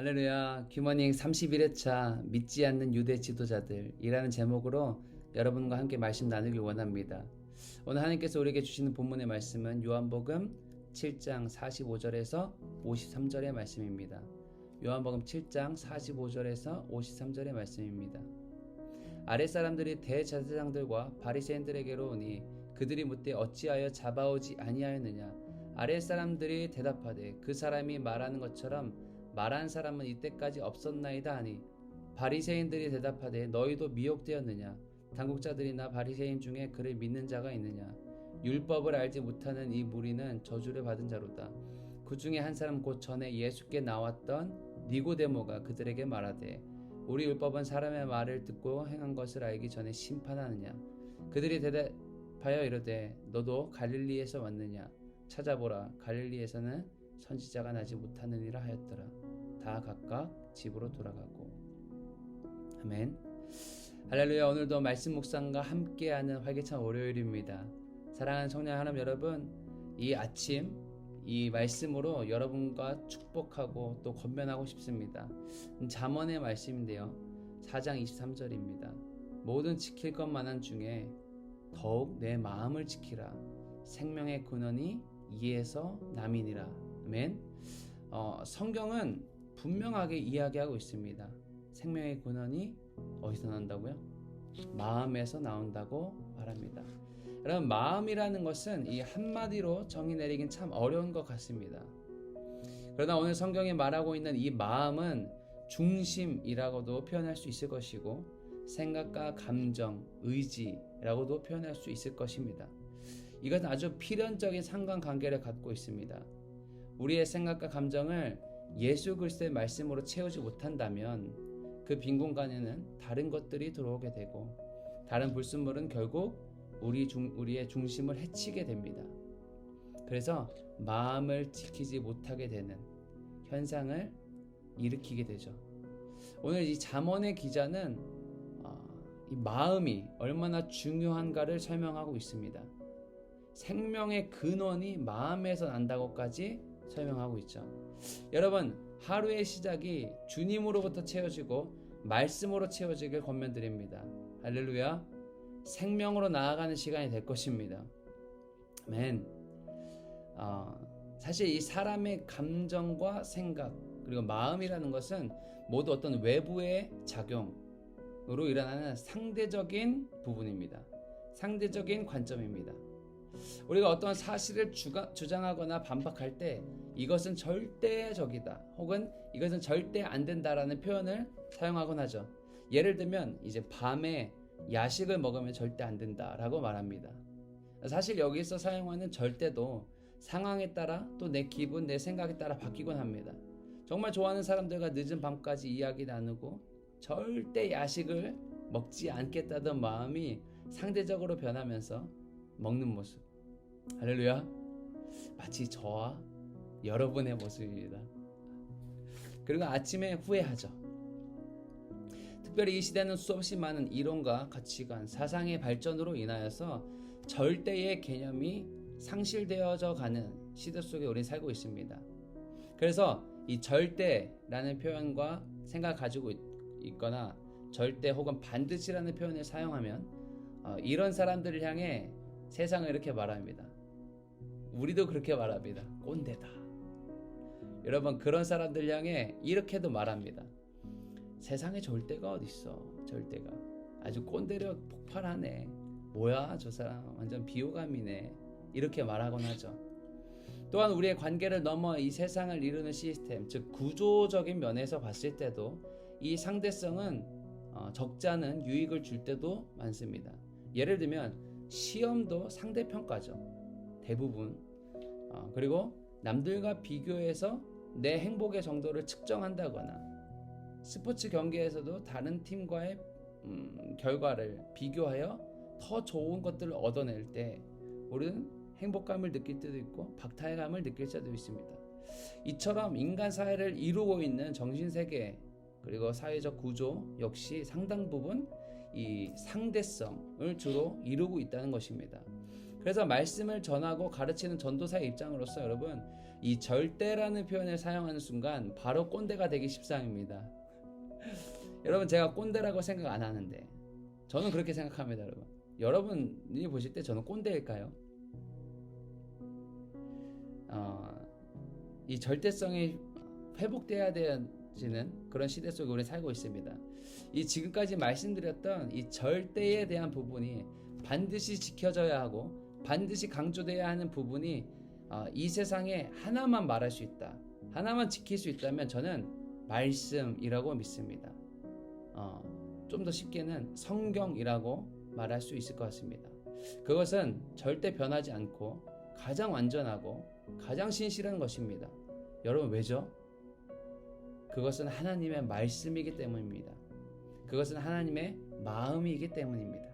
할렐루야. 귀모닝 31회차 믿지 않는 유대 지도자들이라는 제목으로 여러분과 함께 말씀 나누길 원합니다. 오늘 하나님께서 우리에게 주시는 본문의 말씀은 요한복음 7장 45절에서 53절의 말씀입니다. 요한복음 7장 45절에서 53절의 말씀입니다. 아랫사람들이 대제사장들과 바리새인들에게로 오니 그들이 묻되 어찌하여 잡아오지 아니하였느냐. 아랫사람들이 대답하되 그 사람이 말하는 것처럼 말한 사람은 이때까지 없었나이다 하니 바리새인들이 대답하되 너희도 미혹되었느냐. 당국자들이나 바리새인 중에 그를 믿는 자가 있느냐. 율법을 알지 못하는 이 무리는 저주를 받은 자로다. 그 중에 한 사람 곧 전에 예수께 나왔던 니고데모가 그들에게 말하되 우리 율법은 사람의 말을 듣고 행한 것을 알기 전에 심판하느냐. 그들이 대답하여 이르되 너도 갈릴리에서 왔느냐. 찾아보라. 갈릴리에서는 선지자가 나지 못하느니라 하였더라. 다 각각 집으로 돌아가고. 아멘. 할렐루야. 오늘도 말씀 묵상과 함께하는 활기찬 월요일입니다. 사랑하는 청년 하나님 여러분, 이 아침 이 말씀으로 여러분과 축복하고 또 권면하고 싶습니다. 잠언의 말씀인데요, 4장 23절입니다. 모든 지킬 것만한 중에 더욱 내 마음을 지키라. 생명의 근원이 이에서 남이니라. 아멘. 성경은 분명하게 이야기하고 있습니다. 생명의 근원이 어디서 난다고요? 마음에서 나온다고 말합니다. 여러분, 마음이라는 것은 이 한마디로 정의 내리긴 참 어려운 것 같습니다. 그러나 오늘 성경이 말하고 있는 이 마음은 중심이라고도 표현할 수 있을 것이고 생각과 감정, 의지라고도 표현할 수 있을 것입니다. 이것은 아주 필연적인 상관관계를 갖고 있습니다. 우리의 생각과 감정을 예수 그리스도의 말씀으로 채우지 못한다면 그 빈 공간에는 다른 것들이 들어오게 되고 다른 불순물은 결국 우리의 중심을 해치게 됩니다. 그래서 마음을 지키지 못하게 되는 현상을 일으키게 되죠. 오늘 이 잠언의 기자는 이 마음이 얼마나 중요한가를 설명하고 있습니다. 생명의 근원이 마음에서 난다고까지 설명하고 있죠. 여러분, 하루의 시작이 주님으로부터 채워지고 말씀으로 채워지길 권면드립니다. 할렐루야. 생명으로 나아가는 시간이 될 것입니다. 아멘. 사실 이 사람의 감정과 생각 그리고 마음이라는 것은 모두 어떤 외부의 작용으로 일어나는 상대적인 부분입니다. 상대적인 관점입니다. 우리가 어떤 사실을 주장하거나 반박할 때 이것은 절대적이다 혹은 이것은 절대 안 된다라는 표현을 사용하곤 하죠. 예를 들면 이제 밤에 야식을 먹으면 절대 안 된다라고 말합니다. 사실 여기서 사용하는 절대도 상황에 따라 또 내 기분, 내 생각에 따라 바뀌곤 합니다. 정말 좋아하는 사람들과 늦은 밤까지 이야기 나누고 절대 야식을 먹지 않겠다던 마음이 상대적으로 변하면서 먹는 모습. 할렐루야. 마치 저와 여러분의 모습입니다. 그리고 아침에 후회하죠. 특별히 이 시대는 수없이 많은 이론과 가치관, 사상의 발전으로 인하여서 절대의 개념이 상실되어져 가는 시대 속에 우리는 살고 있습니다. 그래서 이 절대라는 표현과 생각을 가지고 있거나 절대 혹은 반드시라는 표현을 사용하면 이런 사람들을 향해 세상은 이렇게 말합니다. 우리도 그렇게 말합니다. 꼰대다. 여러분, 그런 사람들 향해 이렇게도 말합니다. 세상에 절대가 어딨어. 절대가 아주 꼰대력 폭발하네. 뭐야 저 사람 완전 비호감이네. 이렇게 말하곤 하죠. 또한 우리의 관계를 넘어 이 세상을 이루는 시스템, 즉 구조적인 면에서 봤을 때도 이 상대성은 적지 않은 유익을 줄 때도 많습니다. 예를 들면 시험도 상대평가죠. 대부분. 그리고 남들과 비교해서 내 행복의 정도를 측정한다거나 스포츠 경기에서도 다른 팀과의 결과를 비교하여 더 좋은 것들을 얻어낼 때 우리는 행복감을 느낄 때도 있고 박탈감을 느낄 때도 있습니다. 이처럼 인간 사회를 이루고 있는 정신세계 그리고 사회적 구조 역시 상당 부분 이 상대성을 주로 이루고 있다는 것입니다. 그래서 말씀을 전하고 가르치는 전도사의 입장으로서 여러분, 이 절대라는 표현을 사용하는 순간 바로 꼰대가 되기 십상입니다. 여러분, 제가 꼰대라고 생각 안 하는데 저는 그렇게 생각합니다. 여러분이 보실 때 저는 꼰대일까요? 이 절대성이 회복돼야 되는 그런 시대 속에 우리 살고 있습니다. 이 지금까지 말씀드렸던 이 절대에 대한 부분이 반드시 지켜져야 하고 반드시 강조돼야 하는 부분이 이 세상에 하나만 말할 수 있다, 하나만 지킬 수 있다면 저는 말씀이라고 믿습니다. 좀 더 쉽게는 성경이라고 말할 수 있을 것 같습니다. 그것은 절대 변하지 않고 가장 완전하고 가장 신실한 것입니다. 여러분, 왜죠? 그것은 하나님의 말씀이기 때문입니다. 그것은 하나님의 마음이기 때문입니다.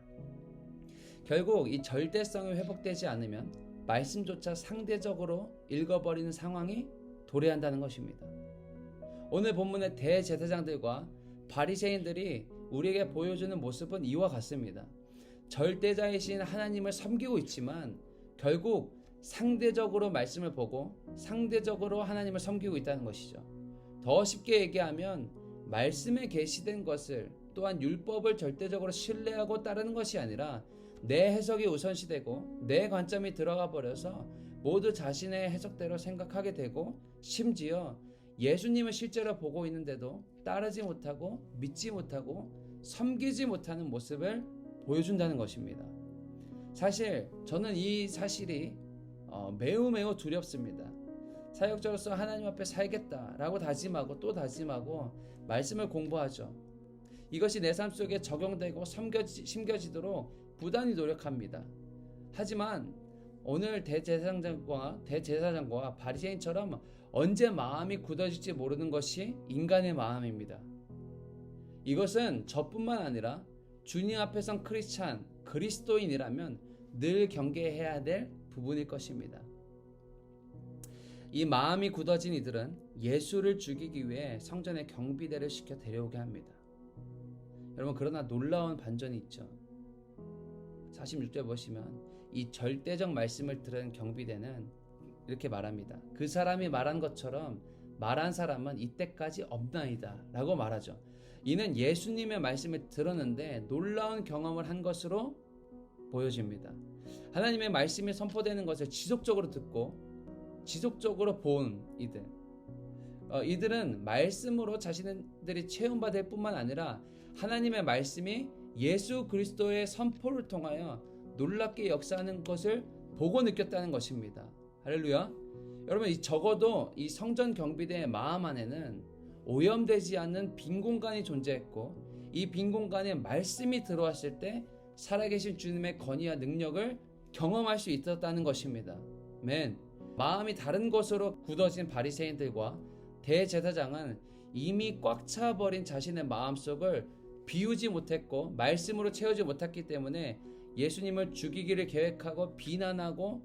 결국 이 절대성이 회복되지 않으면 말씀조차 상대적으로 읽어버리는 상황이 도래한다는 것입니다. 오늘 본문의 대제사장들과 바리새인들이 우리에게 보여주는 모습은 이와 같습니다. 절대자이신 하나님을 섬기고 있지만 결국 상대적으로 말씀을 보고 상대적으로 하나님을 섬기고 있다는 것이죠. 더 쉽게 얘기하면 말씀에 계시된 것을 또한 율법을 절대적으로 신뢰하고 따르는 것이 아니라 내 해석이 우선시되고 내 관점이 들어가 버려서 모두 자신의 해석대로 생각하게 되고 심지어 예수님을 실제로 보고 있는데도 따르지 못하고 믿지 못하고 섬기지 못하는 모습을 보여준다는 것입니다. 사실 저는 이 사실이 매우 두렵습니다. 사역자로서 하나님 앞에 살겠다라고 다짐하고 또 다짐하고 말씀을 공부하죠. 이것이 내 삶 속에 적용되고 심겨지도록 부단히 노력합니다. 하지만 오늘 대제사장과 바리새인처럼 언제 마음이 굳어질지 모르는 것이 인간의 마음입니다. 이것은 저뿐만 아니라 주님 앞에 선 크리스찬, 그리스도인이라면 늘 경계해야 될 부분일 것입니다. 이 마음이 굳어진 이들은 예수를 죽이기 위해 성전에 경비대를 시켜 데려오게 합니다. 여러분, 그러나 놀라운 반전이 있죠. 46절 보시면 이 절대적 말씀을 들은 경비대는 이렇게 말합니다. 그 사람이 말한 것처럼 말한 사람은 이때까지 없나이다 라고 말하죠. 이는 예수님의 말씀을 들었는데 놀라운 경험을 한 것으로 보여집니다. 하나님의 말씀이 선포되는 것을 지속적으로 듣고 지속적으로 본 이들, 이들은 말씀으로 자신들이 체험받을 뿐만 아니라 하나님의 말씀이 예수 그리스도의 선포를 통하여 놀랍게 역사하는 것을 보고 느꼈다는 것입니다. 할렐루야. 여러분, 적어도 이 성전 경비대의 마음 안에는 오염되지 않는 빈 공간이 존재했고 이 빈 공간에 말씀이 들어왔을 때 살아계신 주님의 권위와 능력을 경험할 수 있었다는 것입니다. 아멘. 마음이 다른 것으로 굳어진 바리새인들과 대제사장은 이미 꽉 차버린 자신의 마음속을 비우지 못했고 말씀으로 채우지 못했기 때문에 예수님을 죽이기를 계획하고 비난하고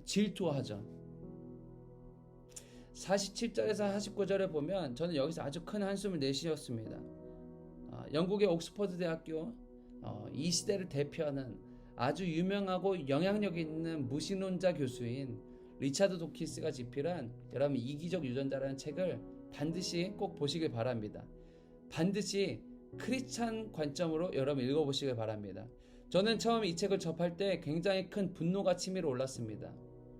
질투하죠. 47절에서 49절을 보면 저는 여기서 아주 큰 한숨을 내쉬었습니다. 영국의 옥스퍼드 대학교 이 시대를 대표하는 아주 유명하고 영향력 있는 무신론자 교수인 리차드 도키스가 집필한 여러분 이기적 유전자라는 책을 반드시 꼭 보시길 바랍니다. 반드시 크리스찬 관점으로 여러분 읽어보시길 바랍니다. 저는 처음 이 책을 접할 때 굉장히 큰 분노가 치밀어 올랐습니다.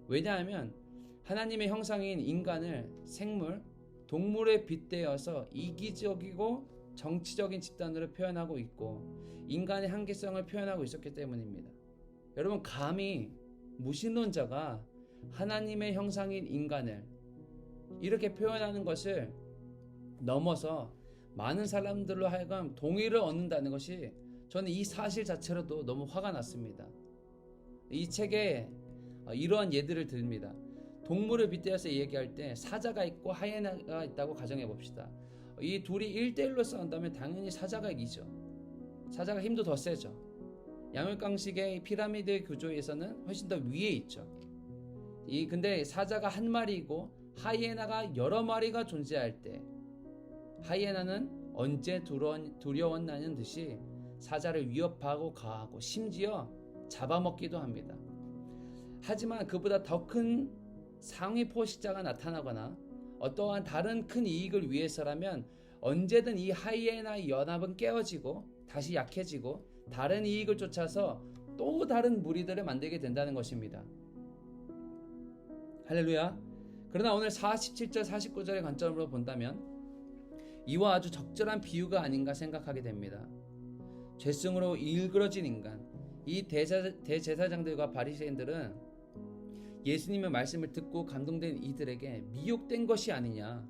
왜냐하면 하나님의 형상인 인간을 생물, 동물에 빗대어서 이기적이고 정치적인 집단으로 표현하고 있고 인간의 한계성을 표현하고 있었기 때문입니다. 여러분, 감히 무신론자가 하나님의 형상인 인간을 이렇게 표현하는 것을 넘어서 많은 사람들로 하여금 동의를 얻는다는 것이 저는 이 사실 자체로도 너무 화가 났습니다. 이 책에 이러한 예들을 듭니다. 동물을 빗대어서 얘기할 때 사자가 있고 하이에나가 있다고 가정해 봅시다. 이 둘이 1대1로 싸운다면 당연히 사자가 이기죠. 사자가 힘도 더 세죠. 양육강식의 피라미드 구조에서는 훨씬 더 위에 있죠. 근데 사자가 한 마리이고 하이에나가 여러 마리가 존재할 때 하이에나는 언제 두려웠나는 듯이 사자를 위협하고 가하고 심지어 잡아먹기도 합니다. 하지만 그보다 더 큰 상위 포식자가 나타나거나 어떠한 다른 큰 이익을 위해서라면 언제든 이 하이에나의 연합은 깨어지고 다시 약해지고 다른 이익을 쫓아서 또 다른 무리들을 만들게 된다는 것입니다. 할렐루야. 그러나 오늘 47절 49절의 관점으로 본다면 이와 아주 적절한 비유가 아닌가 생각하게 됩니다. 죄성으로 일그러진 인간, 이 대제사장들과 바리새인들은 예수님의 말씀을 듣고 감동된 이들에게 미혹된 것이 아니냐,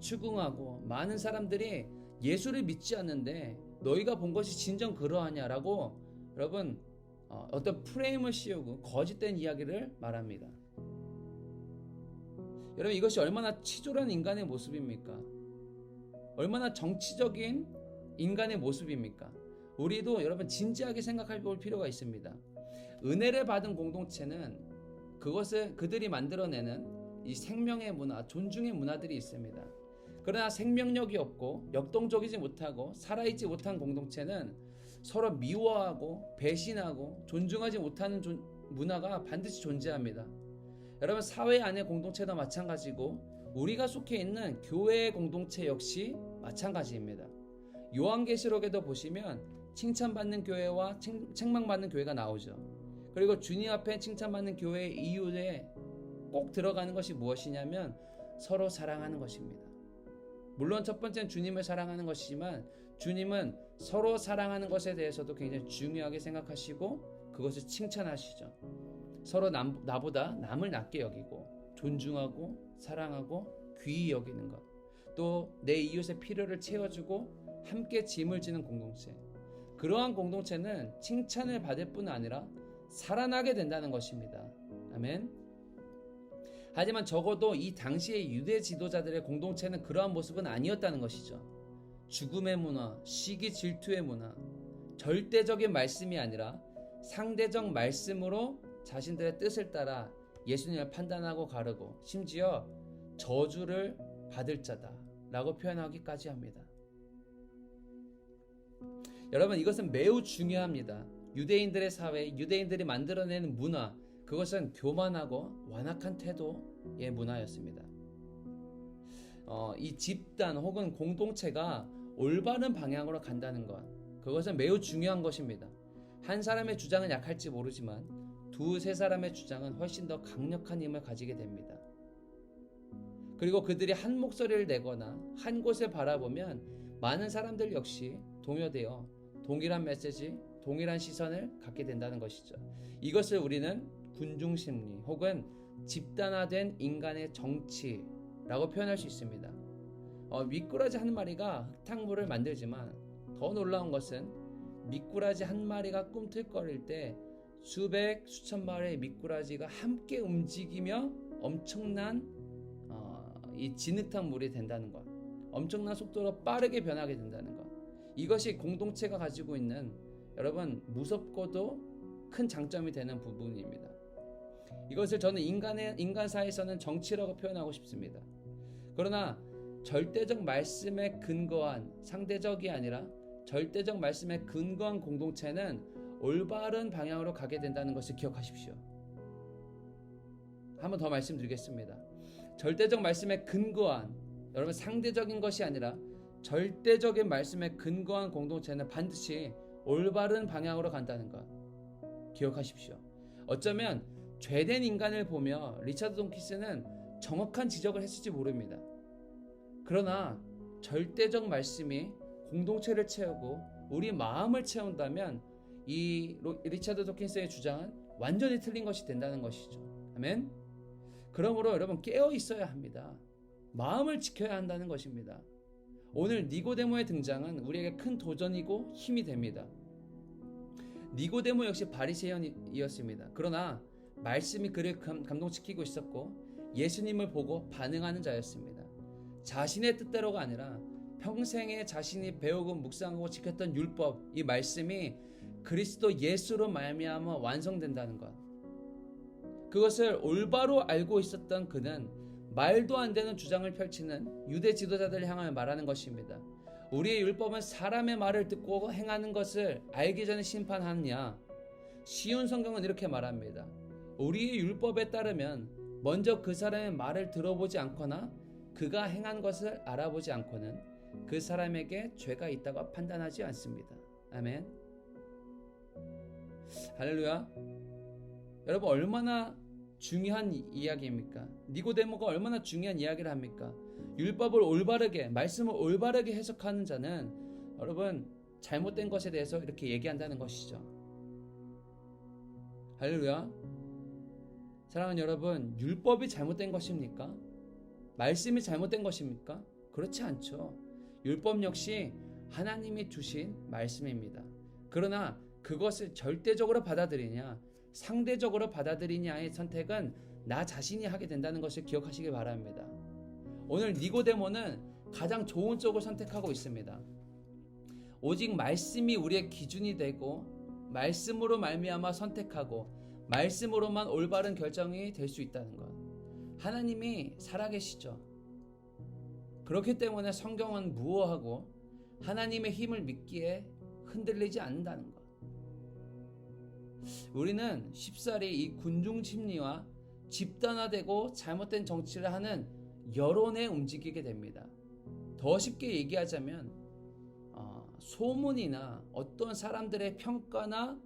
추궁하고 많은 사람들이 예수를 믿지 않는데 너희가 본 것이 진정 그러하냐라고 여러분 어떤 프레임을 씌우고 거짓된 이야기를 말합니다. 여러분, 이것이 얼마나 치졸한 인간의 모습입니까? 얼마나 정치적인 인간의 모습입니까? 우리도 여러분 진지하게 생각해 볼 필요가 있습니다. 은혜를 받은 공동체는 그들이 만들어내는 이 생명의 문화, 존중의 문화들이 있습니다. 그러나 생명력이 없고 역동적이지 못하고 살아있지 못한 공동체는 서로 미워하고 배신하고 존중하지 못하는 문화가 반드시 존재합니다. 여러분, 사회 안의 공동체도 마찬가지고 우리가 속해 있는 교회의 공동체 역시 마찬가지입니다. 요한계시록에도 보시면 칭찬받는 교회와 책망받는 교회가 나오죠. 그리고 주님 앞에 칭찬받는 교회의 이유에 꼭 들어가는 것이 무엇이냐면 서로 사랑하는 것입니다. 물론 첫 번째는 주님을 사랑하는 것이지만 주님은 서로 사랑하는 것에 대해서도 굉장히 중요하게 생각하시고 그것을 칭찬하시죠. 서로 나보다 남을 낮게 여기고 존중하고 사랑하고 귀히 여기는 것, 또 내 이웃의 필요를 채워주고 함께 짐을 지는 공동체, 그러한 공동체는 칭찬을 받을 뿐 아니라 살아나게 된다는 것입니다. 아멘. 하지만 적어도 이 당시의 유대 지도자들의 공동체는 그러한 모습은 아니었다는 것이죠. 죽음의 문화, 시기 질투의 문화, 절대적인 말씀이 아니라 상대적 말씀으로 자신들의 뜻을 따라 예수님을 판단하고 가르고 심지어 저주를 받을 자다 라고 표현하기까지 합니다. 여러분, 이것은 매우 중요합니다. 유대인들의 사회, 유대인들이 만들어내는 문화, 그것은 교만하고 완악한 태도의 문화였습니다. 이 집단 혹은 공동체가 올바른 방향으로 간다는 것, 그것은 매우 중요한 것입니다. 한 사람의 주장은 약할지 모르지만 두세 사람의 주장은 훨씬 더 강력한 힘을 가지게 됩니다. 그리고 그들이 한 목소리를 내거나 한 곳을 바라보면 많은 사람들 역시 동요되어 동일한 메시지, 동일한 시선을 갖게 된다는 것이죠. 이것을 우리는 군중심리 혹은 집단화된 인간의 정치라고 표현할 수 있습니다. 미꾸라지 한 마리가 흙탕물을 만들지만 더 놀라운 것은 미꾸라지 한 마리가 꿈틀거릴 때 수백, 수천 마리의 미꾸라지가 함께 움직이며 엄청난 이 진흙탕 물이 된다는 것, 엄청난 속도로 빠르게 변하게 된다는 것, 이것이 공동체가 가지고 있는 여러분 무섭고도 큰 장점이 되는 부분입니다. 이것을 저는 인간사에서는 정치라고 표현하고 싶습니다. 그러나 절대적 말씀에 근거한, 상대적이 아니라 절대적 말씀에 근거한 공동체는 올바른 방향으로 가게 된다는 것을 기억하십시오. 한 번 더 말씀드리겠습니다. 절대적 말씀에 근거한, 여러분 상대적인 것이 아니라 절대적인 말씀에 근거한 공동체는 반드시 올바른 방향으로 간다는 것 기억하십시오. 어쩌면 죄된 인간을 보며 리차드 돈키스는 정확한 지적을 했을지 모릅니다. 그러나 절대적 말씀이 공동체를 채우고 우리 마음을 채운다면 이 리차드 도킨스의 주장은 완전히 틀린 것이 된다는 것이죠. 아멘. 그러므로 여러분 깨어 있어야 합니다. 마음을 지켜야 한다는 것입니다. 오늘 니고데모의 등장은 우리에게 큰 도전이고 힘이 됩니다. 니고데모 역시 바리새인이었습니다. 그러나 말씀이 그를 감동시키고 있었고 예수님을 보고 반응하는 자였습니다. 자신의 뜻대로가 아니라 평생에 자신이 배우고 묵상하고 지켰던 율법, 이 말씀이 그리스도 예수로 말미암아 완성된다는 것, 그것을 올바로 알고 있었던 그는 말도 안 되는 주장을 펼치는 유대 지도자들을 향하여 말하는 것입니다. 우리의 율법은 사람의 말을 듣고 행하는 것을 알기 전에 심판하느냐? 쉬운 성경은 이렇게 말합니다. 우리의 율법에 따르면 먼저 그 사람의 말을 들어보지 않거나 그가 행한 것을 알아보지 않고는 그 사람에게 죄가 있다고 판단하지 않습니다. 아멘. 할렐루야. 여러분, 얼마나 중요한 이야기입니까? 니고데모가 얼마나 중요한 이야기를 합니까? 율법을 올바르게, 말씀을 올바르게 해석하는 자는 여러분 잘못된 것에 대해서 이렇게 얘기한다는 것이죠. 할렐루야. 사랑하는 여러분, 율법이 잘못된 것입니까? 말씀이 잘못된 것입니까? 그렇지 않죠. 율법 역시 하나님이 주신 말씀입니다. 그러나 그것을 절대적으로 받아들이냐, 상대적으로 받아들이냐의 선택은 나 자신이 하게 된다는 것을 기억하시기 바랍니다. 오늘 니고데모는 가장 좋은 쪽을 선택하고 있습니다. 오직 말씀이 우리의 기준이 되고 말씀으로 말미암아 선택하고 말씀으로만 올바른 결정이 될 수 있다는 것. 하나님이 살아계시죠. 그렇기 때문에 성경은 무어하고 하나님의 힘을 믿기에 흔들리지 않는다는 것. 우리는 쉽사리 이 군중 심리와 집단화되고 잘못된 정치를 하는 여론에 움직이게 됩니다. 더 쉽게 얘기하자면 소문이나 어떤 사람들의 평가나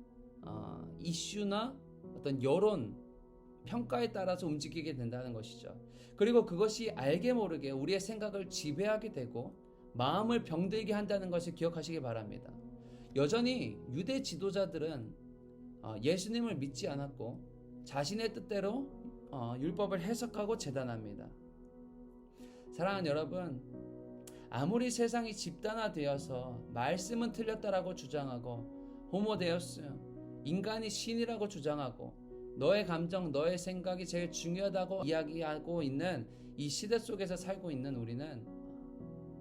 이슈나 어떤 여론 평가에 따라서 움직이게 된다는 것이죠. 그리고 그것이 알게 모르게 우리의 생각을 지배하게 되고 마음을 병들게 한다는 것을 기억하시기 바랍니다. 여전히 유대 지도자들은 예수님을 믿지 않았고 자신의 뜻대로 율법을 해석하고 재단합니다. 사랑하는 여러분, 아무리 세상이 집단화되어서 말씀은 틀렸다라고 주장하고 호모데우스, 인간이 신이라고 주장하고 너의 감정, 너의 생각이 제일 중요하다고 이야기하고 있는 이 시대 속에서 살고 있는 우리는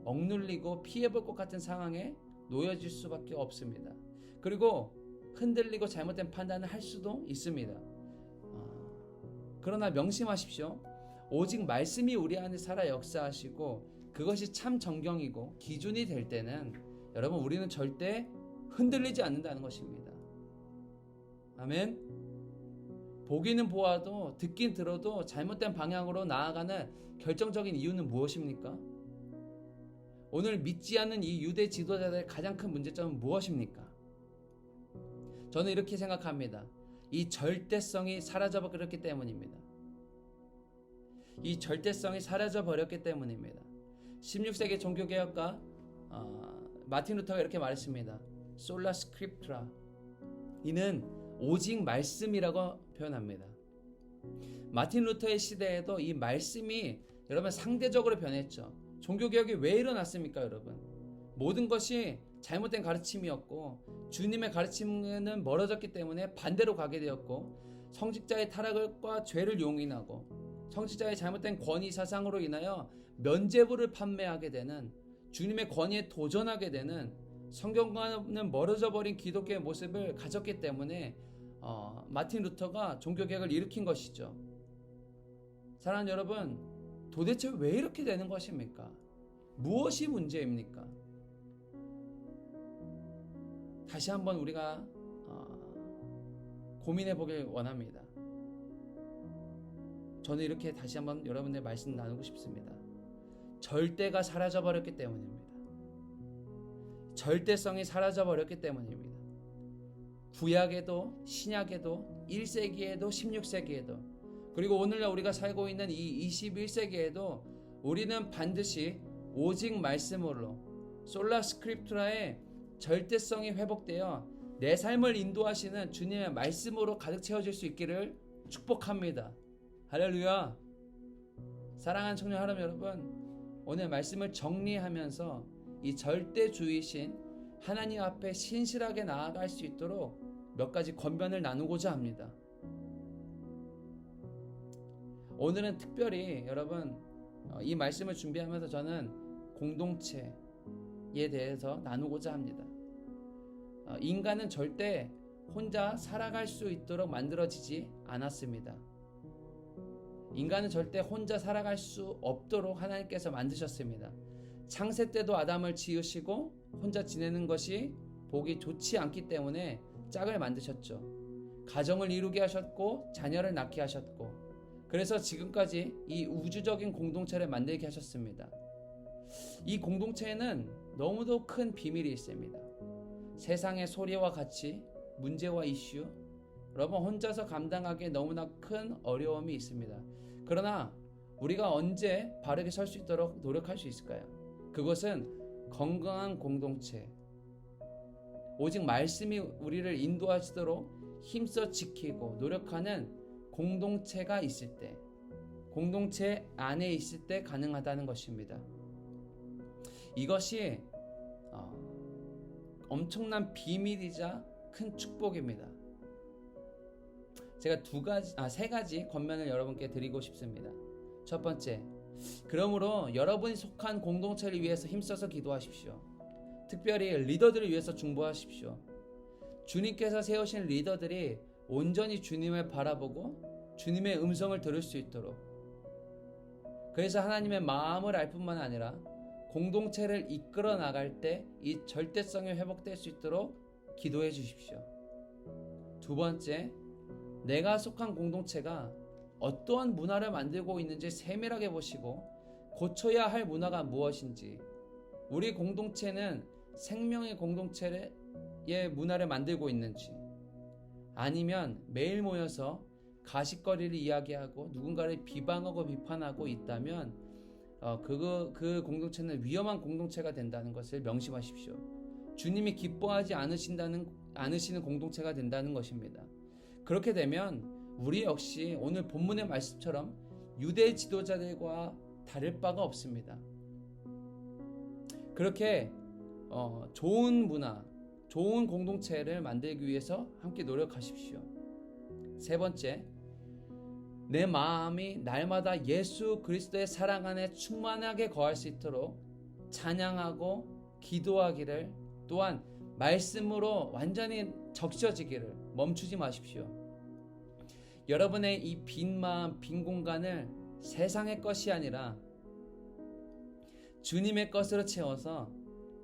억눌리고 피해볼 것 같은 상황에 놓여질 수밖에 없습니다. 그리고 흔들리고 잘못된 판단을 할 수도 있습니다. 그러나 명심하십시오. 오직 말씀이 우리 안에 살아 역사하시고 그것이 참 정경이고 기준이 될 때는 여러분 우리는 절대 흔들리지 않는다는 것입니다. 아멘. 보기는 보아도 듣긴 들어도 잘못된 방향으로 나아가는 결정적인 이유는 무엇입니까? 오늘 믿지 않는 이 유대 지도자들의 가장 큰 문제점은 무엇입니까? 저는 이렇게 생각합니다. 이 절대성이 사라져버렸기 때문입니다. 이 절대성이 사라져버렸기 때문입니다. 16세기 종교개혁가 마틴 루터가 이렇게 말했습니다. 솔라 스크립트라. 이는 오직 말씀이라고 표현합니다. 마틴 루터의 시대에도 이 말씀이 여러분 상대적으로 변했죠. 종교개혁이 왜 일어났습니까, 여러분? 모든 것이 잘못된 가르침이었고 주님의 가르침은 멀어졌기 때문에 반대로 가게 되었고 성직자의 타락과 죄를 용인하고 성직자의 잘못된 권위 사상으로 인하여 면죄부를 판매하게 되는 주님의 권위에 도전하게 되는 성경과는 멀어져 버린 기독교의 모습을 가졌기 때문에 마틴 루터가 종교개혁을 일으킨 것이죠. 사랑하는 여러분, 도대체 왜 이렇게 되는 것입니까? 무엇이 문제입니까? 다시 한번 우리가 고민해 보길 원합니다. 저는 이렇게 다시 한번 여러분들 말씀 나누고 싶습니다. 절대가 사라져버렸기 때문입니다. 절대성이 사라져버렸기 때문입니다. 구약에도 신약에도 1세기에도 16세기에도 그리고 오늘날 우리가 살고 있는 이 21세기에도 우리는 반드시 오직 말씀으로 솔라 스크립투라의 절대성이 회복되어 내 삶을 인도하시는 주님의 말씀으로 가득 채워질 수 있기를 축복합니다. 할렐루야. 사랑하는 청년 여러분, 오늘 말씀을 정리하면서 이 절대주의신 하나님 앞에 신실하게 나아갈 수 있도록 몇 가지 권면을 나누고자 합니다. 오늘은 특별히 여러분 이 말씀을 준비하면서 저는 공동체에 대해서 나누고자 합니다. 인간은 절대 혼자 살아갈 수 있도록 만들어지지 않았습니다. 인간은 절대 혼자 살아갈 수 없도록 하나님께서 만드셨습니다. 창세 때도 아담을 지으시고 혼자 지내는 것이 보기 좋지 않기 때문에 짝을 만드셨죠. 가정을 이루게 하셨고 자녀를 낳게 하셨고 그래서 지금까지 이 우주적인 공동체를 만들게 하셨습니다. 이 공동체에는 너무도 큰 비밀이 있습니다. 세상의 소리와 같이 문제와 이슈, 여러분 혼자서 감당하기에 너무나 큰 어려움이 있습니다. 그러나 우리가 언제 바르게 설 수 있도록 노력할 수 있을까요? 그것은 건강한 공동체, 오직 말씀이 우리를 인도하시도록 힘써 지키고 노력하는 공동체가 있을 때, 공동체 안에 있을 때 가능하다는 것입니다. 이것이 엄청난 비밀이자 큰 축복입니다. 제가 세 가지 권면을 여러분께 드리고 싶습니다. 첫 번째, 그러므로 여러분이 속한 공동체를 위해서 힘써서 기도하십시오. 특별히 리더들을 위해서 중보하십시오. 주님께서 세우신 리더들이 온전히 주님을 바라보고 주님의 음성을 들을 수 있도록, 그래서 하나님의 마음을 알 뿐만 아니라 공동체를 이끌어 나갈 때 이 절대성이 회복될 수 있도록 기도해 주십시오. 두 번째, 내가 속한 공동체가 어떠한 문화를 만들고 있는지 세밀하게 보시고 고쳐야 할 문화가 무엇인지, 우리 공동체는 생명의 공동체의 문화를 만들고 있는지, 아니면 매일 모여서 가십거리를 이야기하고 누군가를 비방하고 비판하고 있다면 그 공동체는 위험한 공동체가 된다는 것을 명심하십시오. 주님이 기뻐하지 않으시는 공동체가 된다는 것입니다. 그렇게 되면 우리 역시 오늘 본문의 말씀처럼 유대 지도자들과 다를 바가 없습니다. 그렇게 좋은 문화, 좋은 공동체를 만들기 위해서 함께 노력하십시오. 세 번째, 내 마음이 날마다 예수 그리스도의 사랑 안에 충만하게 거할 수 있도록 찬양하고 기도하기를, 또한 말씀으로 완전히 적셔지기를 멈추지 마십시오. 여러분의 이 빈 마음, 빈 공간을 세상의 것이 아니라 주님의 것으로 채워서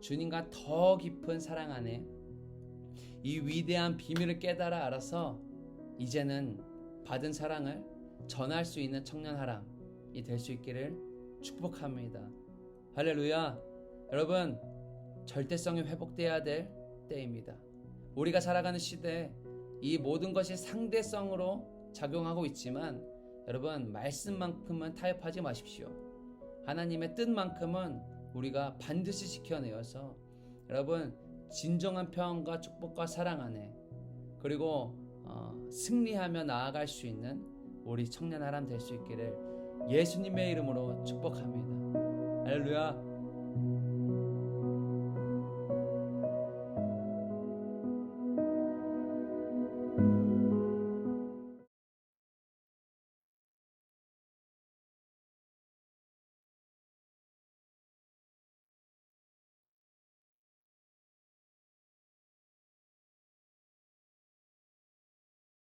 주님과 더 깊은 사랑 안에 이 위대한 비밀을 깨달아 알아서 이제는 받은 사랑을 전할 수 있는 청년하람이 될 수 있기를 축복합니다. 할렐루야. 여러분, 절대성이 회복돼야 될 때입니다. 우리가 살아가는 시대에 이 모든 것이 상대성으로 작용하고 있지만 여러분, 말씀만큼은 타협하지 마십시오. 하나님의 뜻만큼은 우리가 반드시 지켜내어서 여러분, 진정한 평안과 축복과 사랑 안에, 그리고 승리하며 나아갈 수 있는 우리 청년하람 될 수 있기를 예수님의 이름으로 축복합니다. 할렐루야.